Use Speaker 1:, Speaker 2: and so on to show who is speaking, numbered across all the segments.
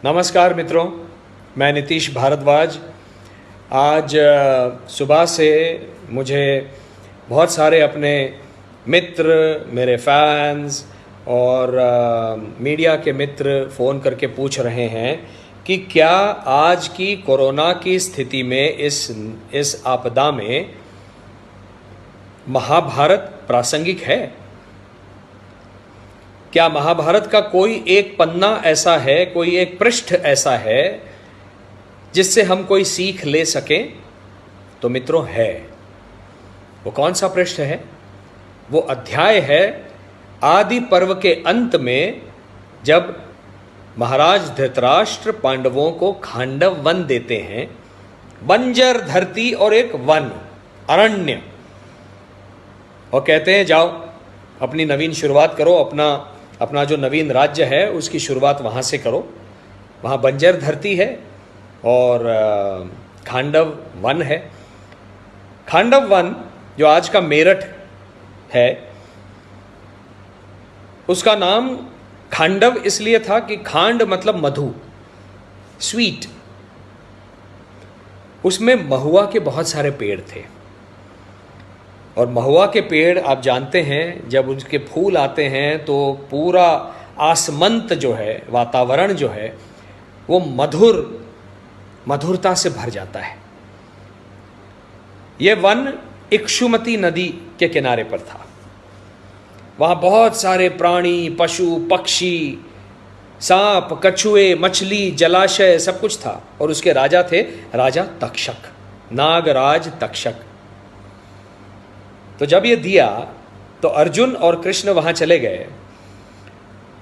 Speaker 1: नमस्कार मित्रों, मैं नीतीश भारद्वाज। आज सुबह से मुझे बहुत सारे अपने मित्र, मेरे फैंस और मीडिया के मित्र फ़ोन करके पूछ रहे हैं कि क्या आज की कोरोना की स्थिति में इस आपदा में महाभारत प्रासंगिक है। क्या महाभारत का कोई एक पन्ना ऐसा है, कोई एक पृष्ठ ऐसा है जिससे हम कोई सीख ले सकें? तो मित्रों है। वो कौन सा पृष्ठ है? वो अध्याय है आदि पर्व के अंत में, जब महाराज धृतराष्ट्र पांडवों को खांडव वन देते हैं, बंजर धरती और एक वन, अरण्य, और कहते हैं जाओ अपनी नवीन शुरुआत करो, अपना जो नवीन राज्य है उसकी शुरुआत वहाँ से करो। वहाँ बंजर धरती है और खांडव वन है। खांडव वन जो आज का मेरठ है, उसका नाम खांडव इसलिए था कि खांड मतलब मधु, स्वीट। उसमें महुआ के बहुत सारे पेड़ थे और महुआ के पेड़ आप जानते हैं, जब उसके फूल आते हैं तो पूरा आसमंत जो है, वातावरण जो है, वो मधुरता से भर जाता है। ये वन इक्षुमती नदी के किनारे पर था। वहाँ बहुत सारे प्राणी, पशु, पक्षी, सांप, कछुए, मछली, जलाशय, सब कुछ था। और उसके राजा थे राजा तक्षक, नागराज तक्षक। तो जब ये दिया तो अर्जुन और कृष्ण वहाँ चले गए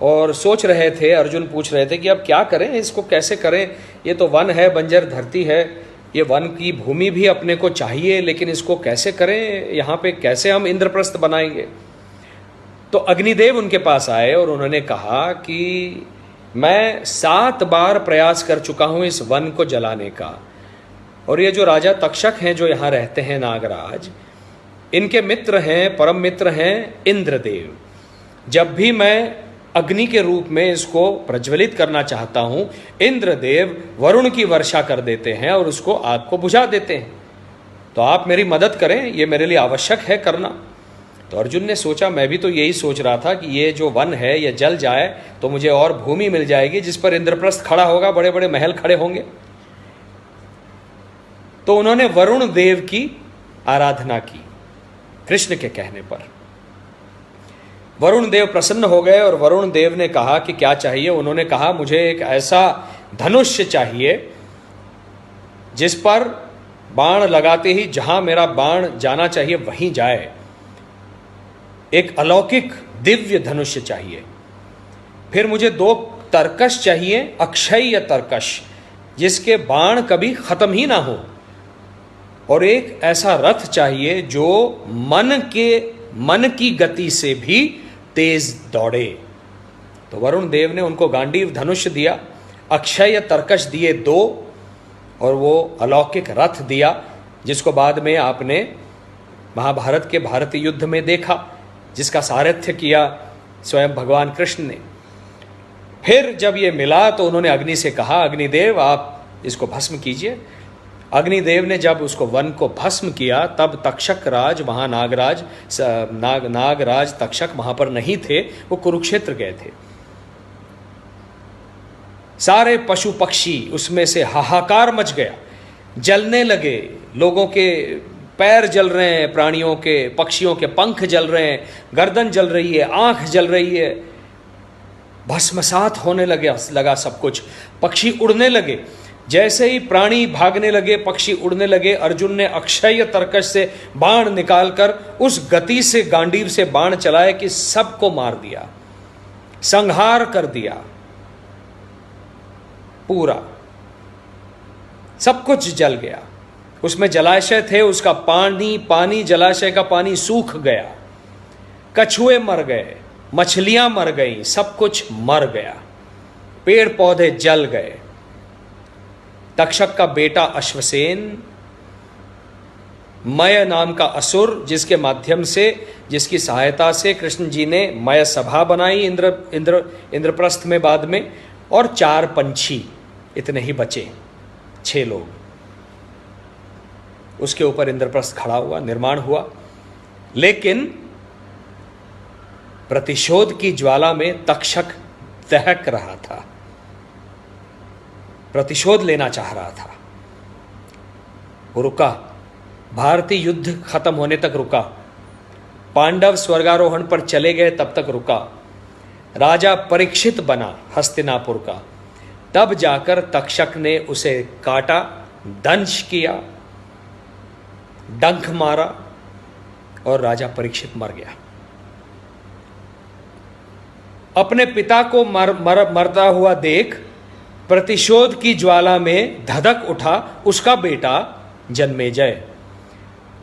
Speaker 1: और सोच रहे थे, अर्जुन पूछ रहे थे कि अब क्या करें, इसको कैसे करें। ये तो वन है, बंजर धरती है, ये वन की भूमि भी अपने को चाहिए, लेकिन इसको कैसे करें, यहाँ पे कैसे हम इंद्रप्रस्थ बनाएंगे। तो अग्निदेव उनके पास आए और उन्होंने कहा कि मैं 7 बार प्रयास कर चुका हूँ इस वन को जलाने का, और ये जो राजा तक्षक हैं जो यहाँ रहते हैं, नागराज, इनके मित्र हैं, परम मित्र हैं इंद्रदेव। जब भी मैं अग्नि के रूप में इसको प्रज्वलित करना चाहता हूं, इंद्रदेव वरुण की वर्षा कर देते हैं और उसको आग को बुझा देते हैं। तो आप मेरी मदद करें, ये मेरे लिए आवश्यक है करना। तो अर्जुन ने सोचा, मैं भी तो यही सोच रहा था कि ये जो वन है ये जल जाए तो मुझे और भूमि मिल जाएगी जिस पर इंद्रप्रस्थ खड़ा होगा, बड़े बड़े महल खड़े होंगे। तो उन्होंने वरुण देव की आराधना की कृष्ण के कहने पर। वरुण देव प्रसन्न हो गए और वरुण देव ने कहा कि क्या चाहिए। उन्होंने कहा, मुझे एक ऐसा धनुष्य चाहिए जिस पर बाण लगाते ही जहां मेरा बाण जाना चाहिए वहीं जाए। एक अलौकिक दिव्य धनुष्य चाहिए। फिर मुझे 2 तरकश चाहिए, अक्षय तरकश, जिसके बाण कभी खत्म ही ना हो। और एक ऐसा रथ चाहिए जो मन की गति से भी तेज दौड़े। तो वरुण देव ने उनको गांडीव धनुष दिया, अक्षय तरकश दिए 2, और वो अलौकिक रथ दिया जिसको बाद में आपने महाभारत के भारतीय युद्ध में देखा, जिसका सारथ्य किया स्वयं भगवान कृष्ण ने। फिर जब ये मिला तो उन्होंने अग्नि से कहा, अग्निदेव आप इसको भस्म कीजिए। अग्निदेव ने जब उसको वन को भस्म किया, तब तक्षक राज वहाँ नागराज तक्षक वहाँ पर नहीं थे, वो कुरुक्षेत्र गए थे। सारे पशु पक्षी उसमें से हाहाकार मच गया, जलने लगे। लोगों के पैर जल रहे हैं, प्राणियों के, पक्षियों के पंख जल रहे हैं, गर्दन जल रही है, आंख जल रही है, भस्मसात होने लगा सब कुछ। पक्षी उड़ने लगे। जैसे ही प्राणी भागने लगे, पक्षी उड़ने लगे, अर्जुन ने अक्षय तरकश से बाण निकालकर उस गति से गांडीव से बाण चलाए कि सबको मार दिया, संहार कर दिया। पूरा सब कुछ जल गया। उसमें जलाशय थे, उसका पानी जलाशय का पानी सूख गया, कछुए मर गए, मछलियां मर गईं, सब कुछ मर गया, पेड़ पौधे जल गए। तक्षक का बेटा अश्वसेन, मय नाम का असुर, जिसके माध्यम से, जिसकी सहायता से कृष्ण जी ने मय सभा बनाई इंद्रप्रस्थ में बाद में, और 4 पंछी, इतने ही बचे, 6 लोग। उसके ऊपर इंद्रप्रस्थ खड़ा हुआ, निर्माण हुआ। लेकिन प्रतिशोध की ज्वाला में तक्षक दहक रहा था, प्रतिशोध लेना चाह रहा था। वो रुका, भारतीय युद्ध खत्म होने तक रुका, पांडव स्वर्गारोहण पर चले गए तब तक रुका, राजा परीक्षित बना हस्तिनापुर का, तब जाकर तक्षक ने उसे काटा, दंश किया, डंक मारा और राजा परीक्षित मर गया। अपने पिता को मरता हुआ देख प्रतिशोध की ज्वाला में धधक उठा उसका बेटा जन्मेजय।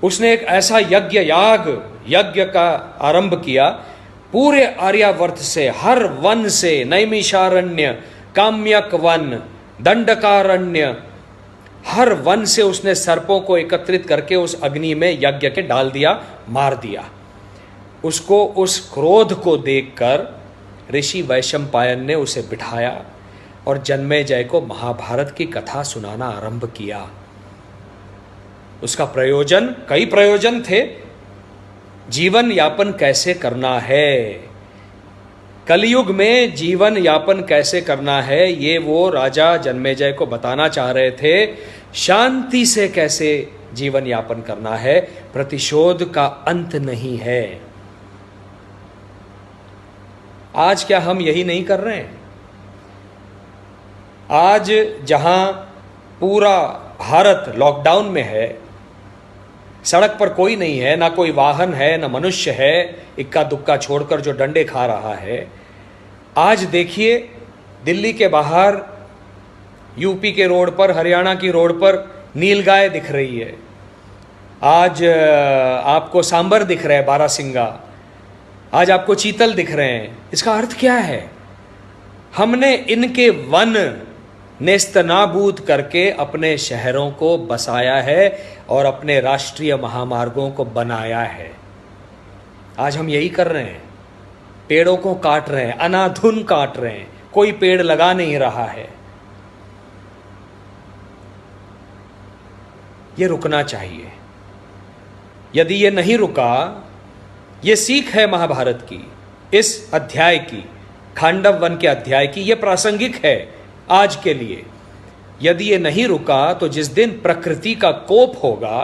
Speaker 1: उसने एक ऐसा यज्ञ का आरंभ किया, पूरे आर्यावर्त से, हर वन से, नैमिषारण्य, काम्यक वन, दंडकारण्य, हर वन से उसने सर्पों को एकत्रित करके उस अग्नि में यज्ञ के डाल दिया, मार दिया। उसको, उस क्रोध को देखकर ऋषि वैशंपायन ने उसे बिठाया और जन्मेजय को महाभारत की कथा सुनाना आरंभ किया। उसका प्रयोजन, कई प्रयोजन थे। जीवन यापन कैसे करना है, कलयुग में जीवन यापन कैसे करना है, ये वो राजा जन्मेजय को बताना चाह रहे थे। शांति से कैसे जीवन यापन करना है, प्रतिशोध का अंत नहीं है। आज क्या हम यही नहीं कर रहे हैं? आज जहां पूरा भारत लॉकडाउन में है, सड़क पर कोई नहीं है, ना कोई वाहन है, ना मनुष्य है, इक्का दुक्का छोड़कर जो डंडे खा रहा है। आज देखिए दिल्ली के बाहर, यूपी के रोड पर, हरियाणा की रोड पर नीलगाय दिख रही है। आज आपको सांबर दिख रहा है, बारासिंगा, आज आपको चीतल दिख रहे हैं। इसका अर्थ क्या है? हमने इनके वन नेस्तनाबूद करके अपने शहरों को बसाया है और अपने राष्ट्रीय महामार्गों को बनाया है। आज हम यही कर रहे हैं, पेड़ों को काट रहे हैं, अनाधुन काट रहे हैं, कोई पेड़ लगा नहीं रहा है। ये रुकना चाहिए। यदि ये नहीं रुका, ये सीख है महाभारत की, इस अध्याय की, खांडव वन के अध्याय की, ये प्रासंगिक है आज के लिए। यदि ये नहीं रुका तो जिस दिन प्रकृति का कोप होगा,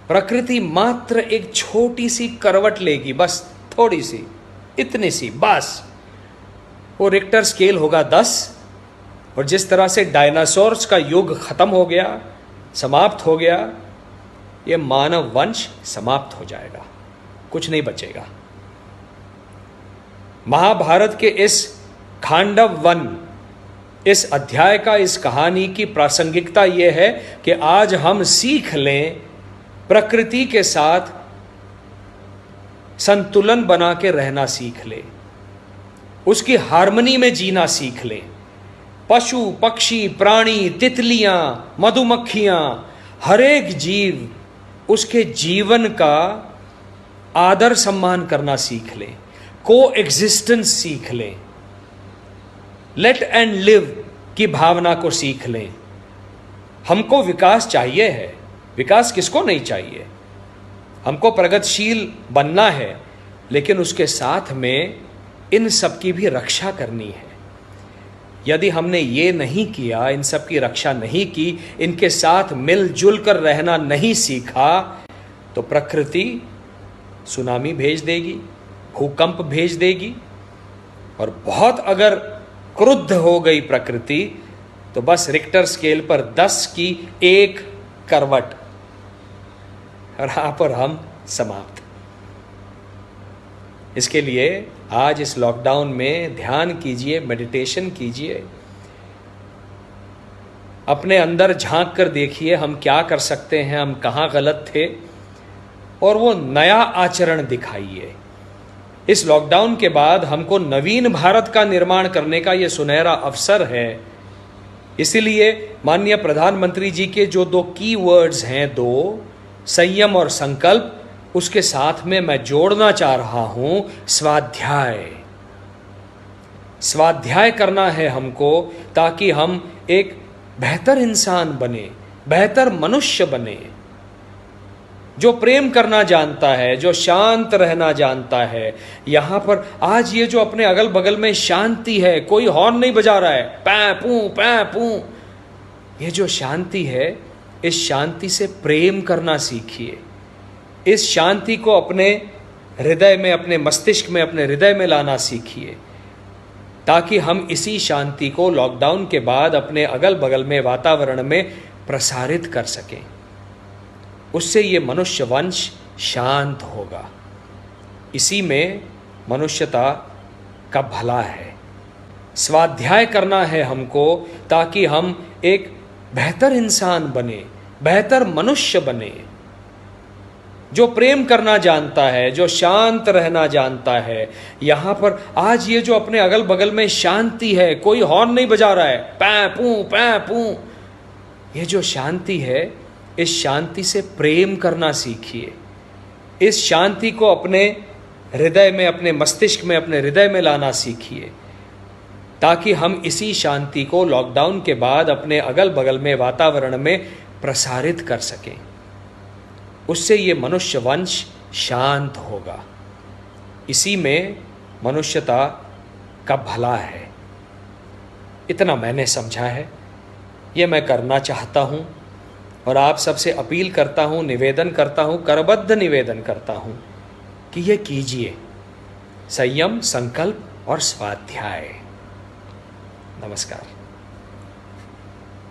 Speaker 1: प्रकृति मात्र एक छोटी सी करवट लेगी, बस थोड़ी सी, इतनी सी, बस। वो रिक्टर स्केल होगा 10, और जिस तरह से डायनासोर्स का युग खत्म हो गया, समाप्त हो गया, ये मानव वंश समाप्त हो जाएगा, कुछ नहीं बचेगा। महाभारत के इस खांडव वन, इस अध्याय का, इस कहानी की प्रासंगिकता यह है कि आज हम सीख लें, प्रकृति के साथ संतुलन बना के रहना सीख लें, उसकी हार्मनी में जीना सीख लें। पशु, पक्षी, प्राणी, तितलियां, मधुमक्खियां, हर एक जीव उसके जीवन का आदर सम्मान करना सीख लें, को एग्जिस्टेंस सीख लें, लेट एंड लिव की भावना को सीख लें। हमको विकास चाहिए है, विकास किसको नहीं चाहिए? हमको प्रगतिशील बनना है, लेकिन उसके साथ में इन सब की भी रक्षा करनी है। यदि हमने ये नहीं किया, इन सब की रक्षा नहीं की, इनके साथ मिलजुल कर रहना नहीं सीखा, तो प्रकृति सुनामी भेज देगी, भूकंप भेज देगी, और बहुत अगर क्रुद्ध हो गई प्रकृति तो बस रिक्टर स्केल पर 10 की एक करवट, और यहां पर हम समाप्त। इसके लिए आज इस लॉकडाउन में ध्यान कीजिए, मेडिटेशन कीजिए, अपने अंदर झांक कर देखिए हम क्या कर सकते हैं, हम कहाँ गलत थे, और वो नया आचरण दिखाइए। इस लॉकडाउन के बाद हमको नवीन भारत का निर्माण करने का ये सुनहरा अवसर है। इसीलिए माननीय प्रधानमंत्री जी के जो 2 की वर्ड्स हैं, 2 संयम और संकल्प, उसके साथ में मैं जोड़ना चाह रहा हूं स्वाध्याय। स्वाध्याय करना है हमको ताकि हम एक बेहतर इंसान बने, बेहतर मनुष्य बने, जो प्रेम करना जानता है, जो शांत रहना जानता है। यहाँ पर आज ये जो अपने अगल बगल में शांति है, कोई हॉर्न नहीं बजा रहा है, पै पू, ये जो शांति है, इस शांति से प्रेम करना सीखिए। इस शांति को अपने हृदय में, अपने मस्तिष्क में, अपने हृदय में लाना सीखिए, ताकि हम इसी शांति को लॉकडाउन के बाद अपने अगल बगल में वातावरण में प्रसारित कर सकें। उससे ये मनुष्य वंश शांत होगा। इसी में मनुष्यता का भला है। स्वाध्याय करना है हमको ताकि हम एक बेहतर इंसान बने, बेहतर मनुष्य बने, जो प्रेम करना जानता है, जो शांत रहना जानता है। यहाँ पर आज ये जो अपने अगल बगल में शांति है, कोई हॉर्न नहीं बजा रहा है, पै पू, ये जो शांति है, इस शांति से प्रेम करना सीखिए। इस शांति को अपने हृदय में, अपने मस्तिष्क में, अपने हृदय में लाना सीखिए, ताकि हम इसी शांति को लॉकडाउन के बाद अपने अगल बगल में वातावरण में प्रसारित कर सकें। उससे ये मनुष्य वंश शांत होगा। इसी में मनुष्यता का भला है। इतना मैंने समझा है, ये मैं करना चाहता हूँ और आप सबसे अपील करता हूँ, निवेदन करता हूँ, करबद्ध निवेदन करता हूँ कि ये कीजिए, संयम, संकल्प और स्वाध्याय। नमस्कार।